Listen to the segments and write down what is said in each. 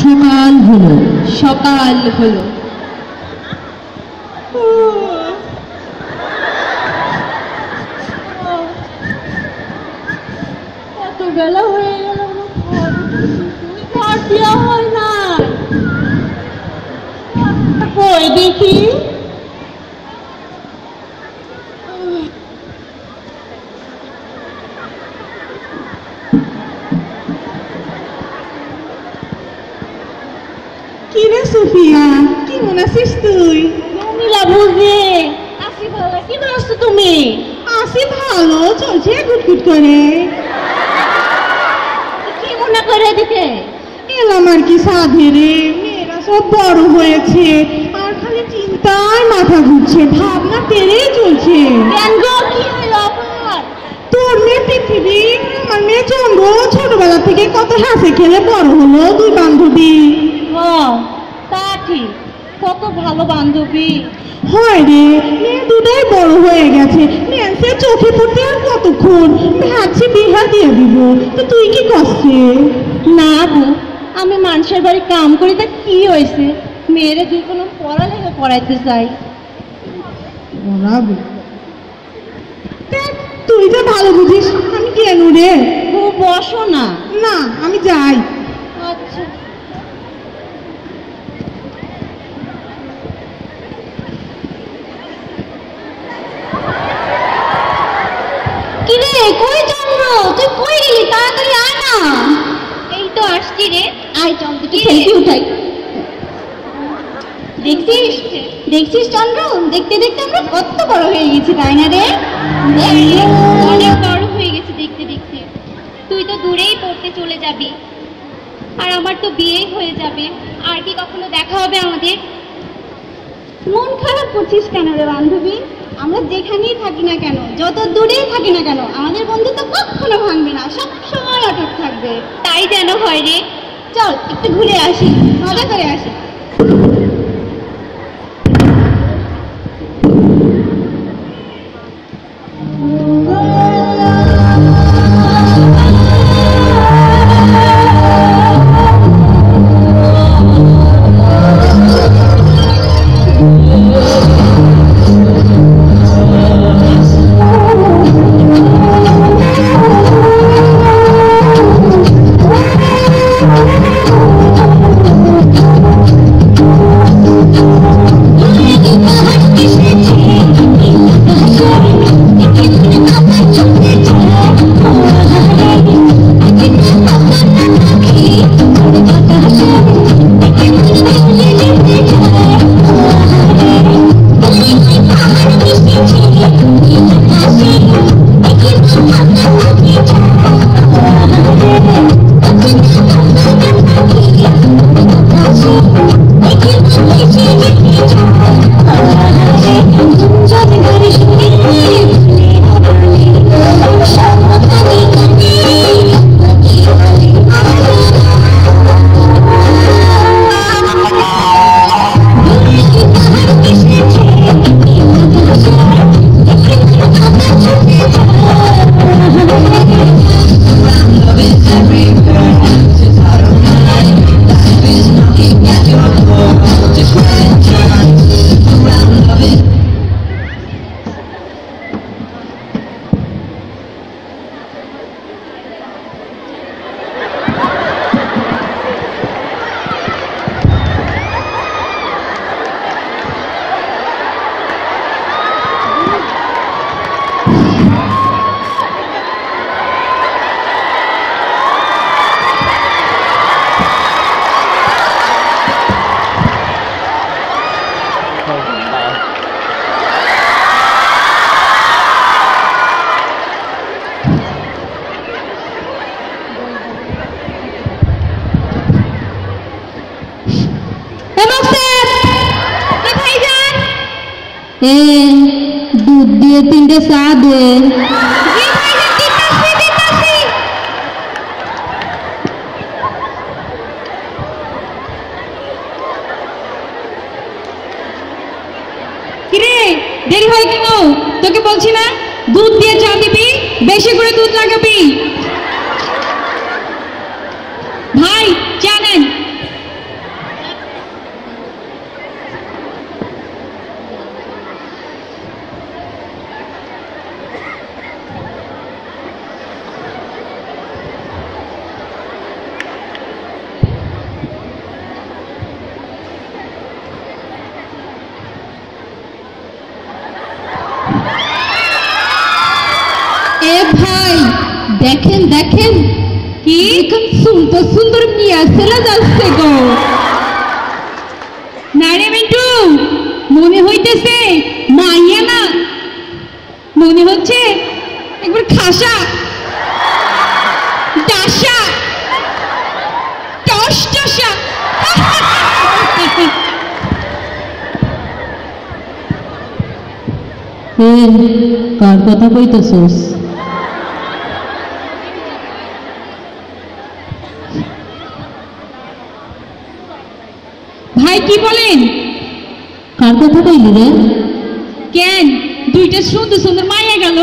সকাল হলো, সকাল হলো। এত বেলা হয়ে গেল, ঘর দেওয়া হয় না। কই দেখি, কি রে সুফিয়া, কেমন আছিস তুই? নীলা বুঝে আসি ভালো। কি করছো তুমি? আছি ভালো, চলছে গুটগুট করে। কি মনে করে দিতে এলাম আর কি সাধে রে, মেয়েরা সব বড় হয়েছে আর খালি চিন্তায় মাথা ঘুরছে, ভাবনা তেড়েই চলছে। কেন গো, কি হলো আবার? তোর মেয়ে পৃথিবী, আমার মেয়ে চন্দ্র ছোটবেলা থেকে কত হাসে খেলে বড় হলো, দুই বান্ধবী। ও তা ঠিক, কত ভালো বান্ধবী। হয় রে, মেয়ে দুটাই বড় হয়ে গেছে, মেয়েছে চোখে পড়তে আর কতক্ষণ, ভাবছি বিহা দিয়ে দিব। তো তুই কি করছিস? না গো, আমি মানুষের বাড়ি কাম করি, তা কি হয়েছে? মেয়েরে দুই কোনো পড়ালেখা করাইতে চাই। তুই যে ভালো বুঝিস, আমি কেন রে? ও বসো না। না, আমি যাই। আচ্ছা, কিরে কই চন্দ্র, তুই কই গেলি? তাড়াতাড়ি আয় না। এই তো আসছি রে। আয় চন্দ্র, তুই সেলফি উঠাই। দেখছিস দেখছিস চন্দ্র, দেখতে দেখতে আমরা কত বড় হয়ে গেছি, তাই না রে? অনেক বড় হয়ে গেছে দেখতে দেখতে। তুই তো দূরেই পড়তে চলে যাবি, আর আমার তো বিয়েই হয়ে যাবে। আর কি কখনো দেখা হবে আমাদের? মন খারাপ করছিস কেন রে বান্ধবী? আমরা যেখানেই থাকি না কেন, যত দূরেই থাকি না কেন, আমাদের বন্ধুত্ব কখনো ভাঙবে না, সব সময় অটুট থাকবে। তাই যেন হয় রে। চল একটু ঘুরে আসি, মজা করে আসি। দুধ দিয়ে 3টে চা দে। কিরে দেরি হয় কেন? তোকে বলছি না দুধ দিয়ে চা দিবি, বেশি করে দুধ লাগাবি। ভাই চা নেন। আরে ভাই দেখেন দেখেন কি সুন্দর সুন্দর মিয়া ছেলে যাচ্ছে গো। না রে মিন্টু, মনে হইতেছে মাইয়া না, মনে হচ্ছে একবার খাসা ডাসা টস টসা। কার কথা কইতেছস? ভাই কি বলেন? কার কথা কইলি রে? কেন দুইটা সুন্দর সুন্দর মাইয়া গেল,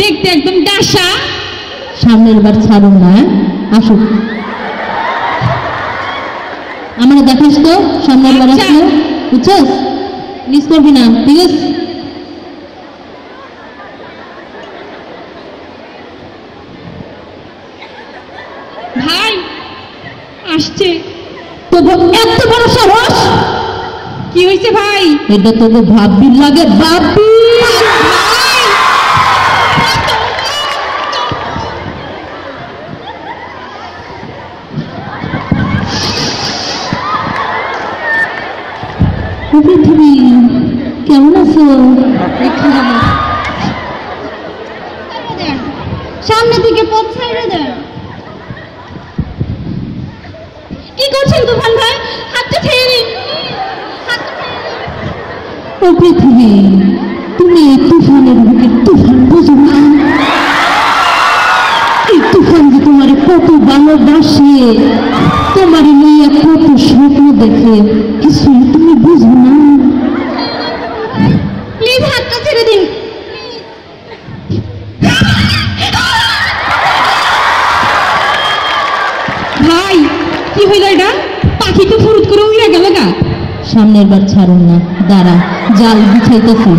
দেখতে একদম ডাসা। সামনের বার ছাড়ুন না, আসুক আমার দেখাস তো, সামনের বার আচ্ছা। আসলো বুঝছস, মিস করবি না, ঠিক আছে? ভাই আসছে। তো এত বড় সাহস! কি হয়েছে ভাই? এটা তোকে ভাববি লাগে, ভাববি। পৃথিবী কেমন আছো? সামনে থেকে পথ ছাইড়ে দেন। কি করছেন তুফান ভাই? হাতটা ছেড়ে দিন, হাতটা ছেড়ে দিন। ও পৃথিবী, তুমি এই তুফানের বুকে তুফান বুঝো না? এই তুফান যে তোমার কত ভালোবাসে, তোমার নিয়ে কত স্বপ্ন দেখে, কিছুই তুমি বুঝো না। প্লিজ হাতটা ছেড়ে দিন। ভাই কি হইল এটা? পাখি তো ফুরুত করে উড়ে গেল গা। সামনের বার ছাড়ুন না, দাঁড়া জাল বিছাইতেছি।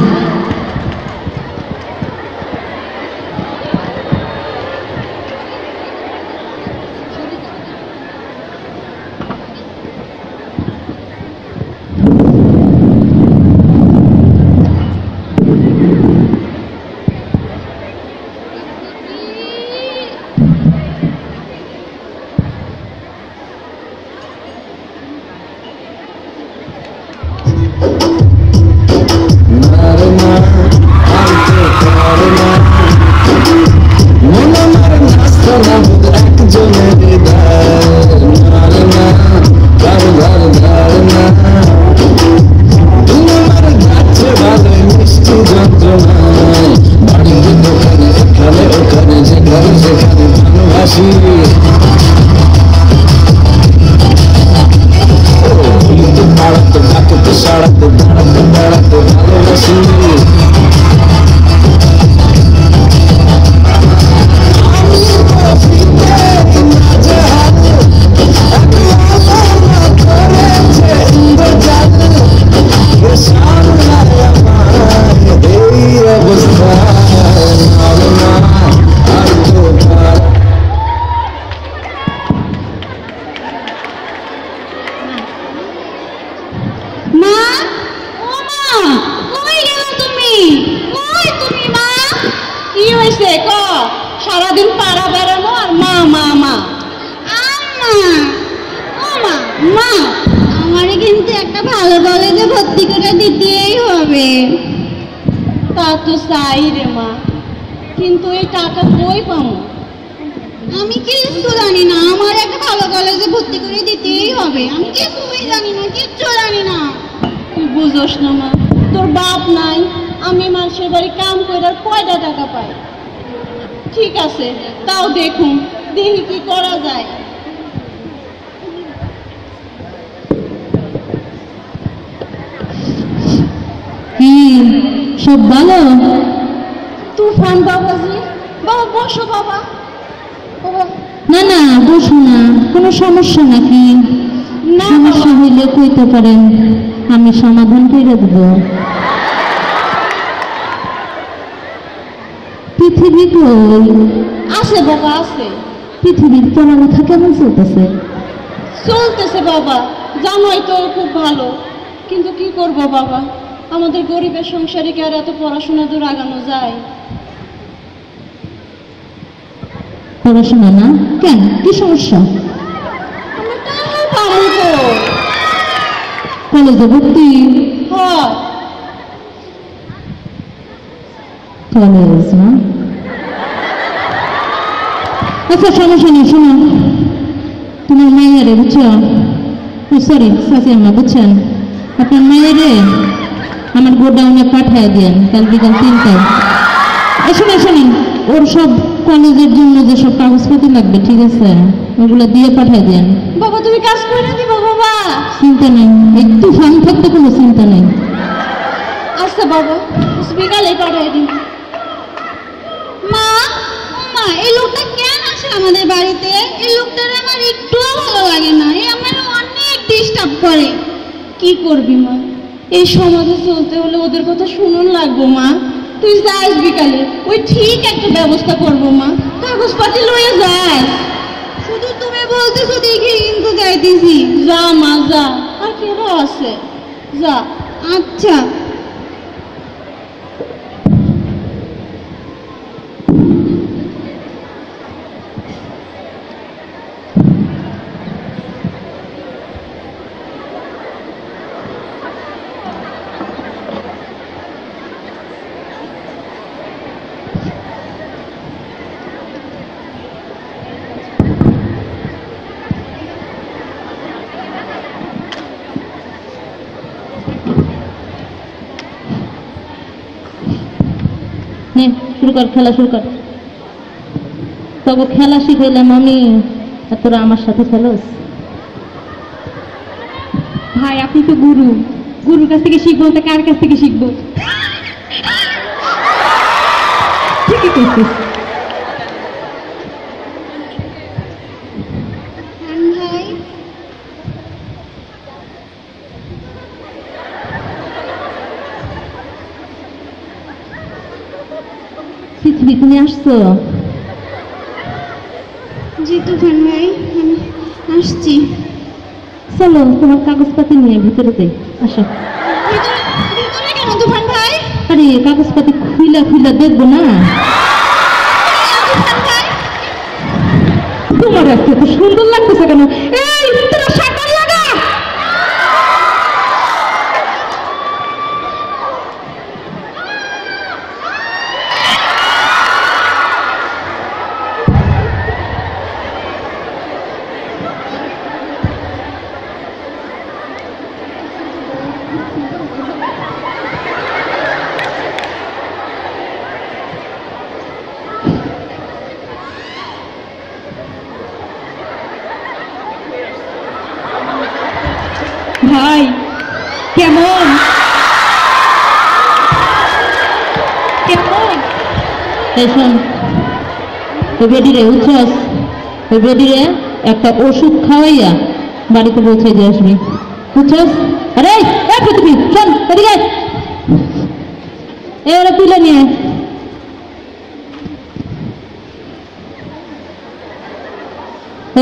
সারাদিন পাড়া বেড়ানো আর মা মা মা। মা আমারে কিন্তু একটা ভালো কলেজে ভর্তি করে দিতেই হবে। তা তো চাই রে মা, কিন্তু এই টাকা কই পাবো? আমি কিচ্ছু জানি না, আমার একটা ভালো কলেজে ভর্তি করে দিতেই হবে। আমি কিছুই জানি না, কিচ্ছু জানি না। তুই বুঝোস না মা, তোর বাপ নাই, আমি মানুষের বাড়ি কাম করে কয়টা টাকা পাই। ঠিক আছে, তাও দেখুন দেখি কি করা যায়। কি সব ভালো? তুফান বাবাজি, বাবা বসো বাবা। বাবা না না, বসো না, কোনো সমস্যা নাকি? না সমস্যা বাবা। হইলে কইতে পারেন, আমি সমাধান করে দেব। পৃথিবী কই? আছে বাবা আছে। পৃথিবীর পড়ালেখা কেমন চলতেছে? চলতেছে বাবা, জানোই তো খুব ভালো, কিন্তু কি করব বাবা, আমাদের গরিবের সংসারে কি আর এত পড়াশোনা দূর আগানো যায়? পড়াশোনা না? কেন, কি সমস্যা? আমি টাকা পাবো তো। কলেজে ভর্তি? হ্যাঁ। কলেজ না? আচ্ছা সমস্যা নেই, শোনো, তোমার মায়েরে বুঝছো, সরি শাশি আম্মা, বুঝছেন, আপনার মায়েরে আমার গোডাউনে পাঠিয়ে দেন কাল বিকাল 3টায়। শোনেন শোনেন, ওর সব কলেজের জন্য যেসব কাগজপাতি লাগবে, ঠিক আছে, ওগুলো দিয়ে পাঠিয়ে দেন। বাবা তুমি কাজ করে দিবা বাবা? চিন্তা নেই, একটু ফান থাকতে কোনো চিন্তা নেই। আচ্ছা বাবা, বিকালে পাঠিয়ে দিন। মা, মা এই লোকটা কেন আসে আমাদের বাড়িতে? এই লোকটার আমার একটুও ভালো লাগে না, এই আমার অনেক ডিস্টার্ব করে। কি করবি মা, এই সমাজে চলতে হলে ওদের কথা শুনুন লাগবো। মা তুই যাস বিকালে, ওই ঠিক একটা ব্যবস্থা করবো। মা কাগজপাতি লয়ে যাস, শুধু তুমি বলতেছো দেখি কিন্তু যাইতেছি। যা মা যা, আর কেন আছে, যা। আচ্ছা। নে শুরু কর, খেলা শুরু কর। তবে খেলা শিখাইলাম আমি, আর তোরা আমার সাথে খেলোস? ভাই আপনি তো গুরু, গুরুর কাছ থেকে শিখবো তো কার কাছ থেকে শিখবো? ঠিকই করছিস। ভাই পৃথিবী তুমি আসছো? জি তুফান ভাই, আমি আসছি। চলো তোমার কাগজপাতি নিয়ে ভিতরে যাই, আসো। ভিতরে কেন তুফান ভাই? আরে কাগজপাতি খুইলা খুইলা দেখবো না? তুফান ভাই তোমার আজকে এত সুন্দর লাগতেছে কেন? এই তোরা শাটার লাগা। ভাই কেমন কেমন? এই শোন, ওই বেডিরে উচ্ছ্বাস, ওই বেডিরে একটা ওষুধ খাওয়াইয়া বাড়িতে পৌঁছে দিয়ে আসবি, বুঝছস? আরে এই পৃথিবী শোন, এদিকে এবারে তুলে নিয়ে আয়।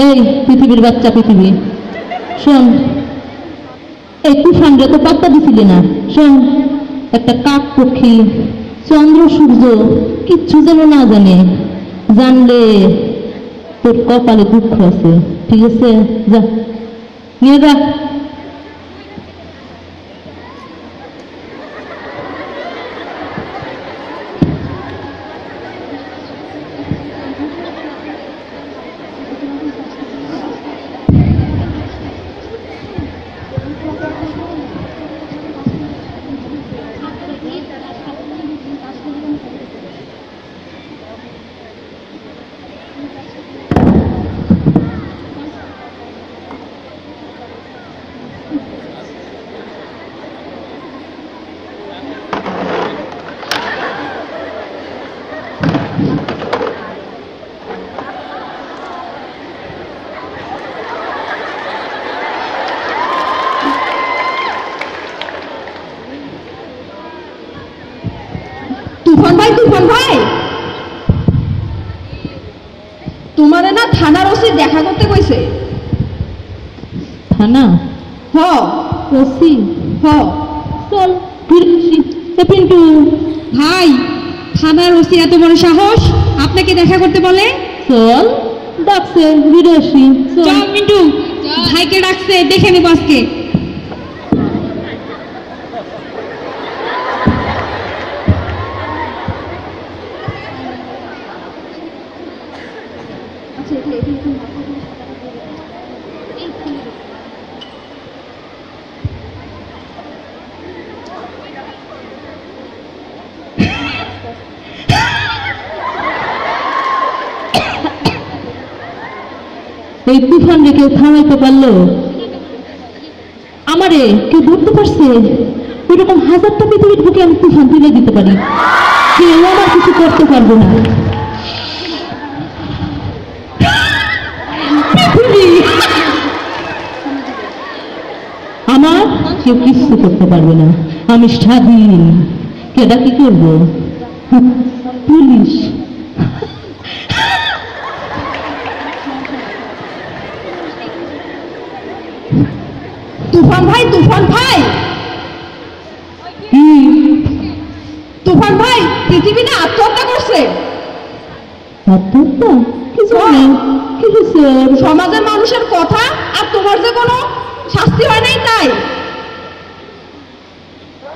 এই পৃথিবীর বাচ্চা পৃথিবী, শোন, এই তুফানরে তো পাত্তা দিছিলি না। শোন, একটা কাক পক্ষী, চন্দ্র সূর্য কিচ্ছু যেন না জানে, জানলে তোর কপালে দুঃখ আছে, ঠিক আছে? যা নিয়ে যা। তুফান ভাই, তোমারে না থানার ওসি দেখা করতে কইছে। থানা? হ ওসি? হ। চল ফিরছি। পিন্টু ভাই থানার ওসি এত বড় সাহস আপনাকে দেখা করতে বলে? চল ডাকছে ঘুরে আসি চল। চল মিন্টু, ভাইকে ডাকছে, দেখে নিব আজকে। এই তুফান রে কেউ থামাইতে পারলো? আমারে কেউ ধরতে পারছে? ওইরকম হাজারটা পৃথিবীর বুকে আমি তুফান তুলে দিতে পারি, কেউ আমার কিছু করতে পারবো না। পৃথিবী আমার কেউ কিছু করতে পারবে না, আমি স্বাধীন। কেডা কি করবো? পুলিশ। তুফান ভাই, তুফান ভাই, কি? তুফান ভাই, পৃথিবী না আত্মহত্যা করছে। আত্মহত্যা? কি জানে কি হয়েছে ওর? সমাজের মানুষের কথা আর তোমার যে কোনো শাস্তি হয় নাই তাই।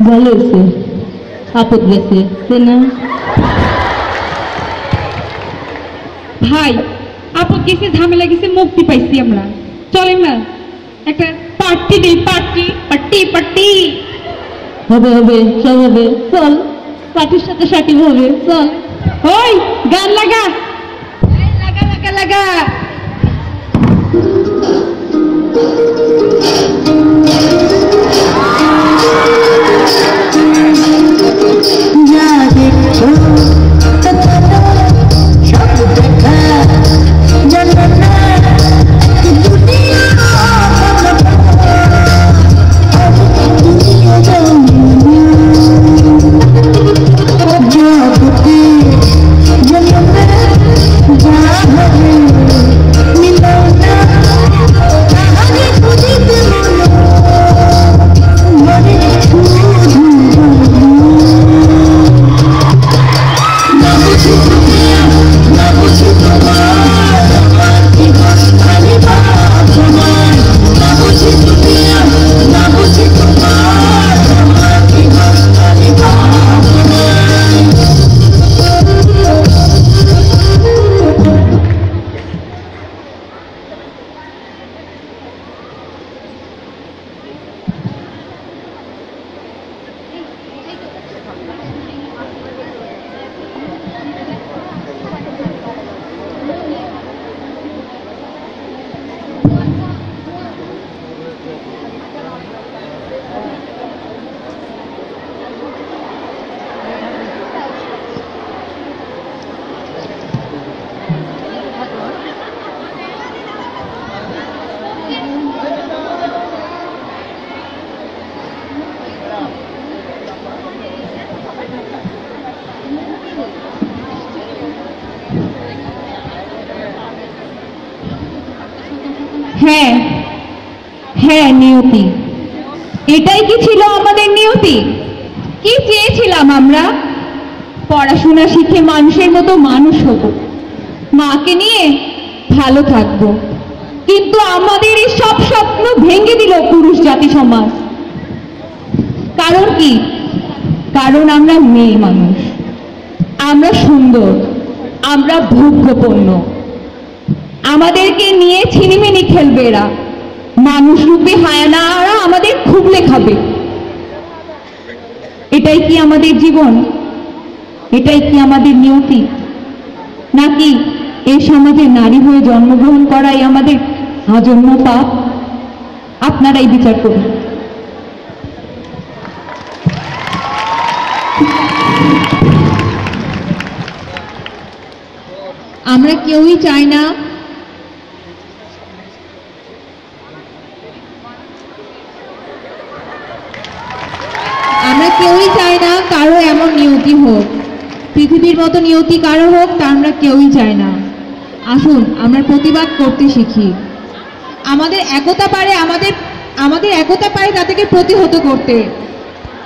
ভালো হয়েছে, আপদ গেছে না? ভাই আপদ গেছে, ঝামেলা গেছে, মুক্তি পাইছি আমরা। চলেন না একটা পার্টি দেই, পার্টি পার্টি পার্টি। হবে হবে, সব হবে, চল পার্টির সাথে সাকিব হবে, চল। ওই গান লাগা, লাগা লাগা লাগা। হ্যাঁ হ্যাঁ, নিয়তি, এটাই কি ছিল আমাদের নিয়তি? কি চেয়েছিলাম আমরা? পড়াশোনা শিখে মানুষের মতো মানুষ হব, মাকে নিয়ে ভালো থাকবো। কিন্তু আমাদের এই সব স্বপ্ন ভেঙে দিল পুরুষ জাতি সমাজ। কারণ কি? কারণ আমরা মেয়ে মানুষ, আমরা সুন্দর, আমরা ভোগ্যপণ্য। আমাদেরকে নিয়ে ছিনিমিনি খেলবে এরা, মানুষরূপী হায়ানারা আমাদের খুবলে খাবে। এটাই কি আমাদের জীবন? এটাই কি আমাদের নিয়তি? নাকি এই সমাজে নারী হয়ে জন্মগ্রহণ করাই আমাদের আজন্ম পাপ? আপনারাই বিচার করুন। আমরা কেউই চাই না কারো এমন নিয়তি হোক, পৃথিবীর মতো নিয়তি কারো হোক, তা আমরা কেউই চাই না। আসুন আমরা প্রতিবাদ করতে শিখি। আমাদের একতা পারে তাদেরকে প্রতিহত করতে।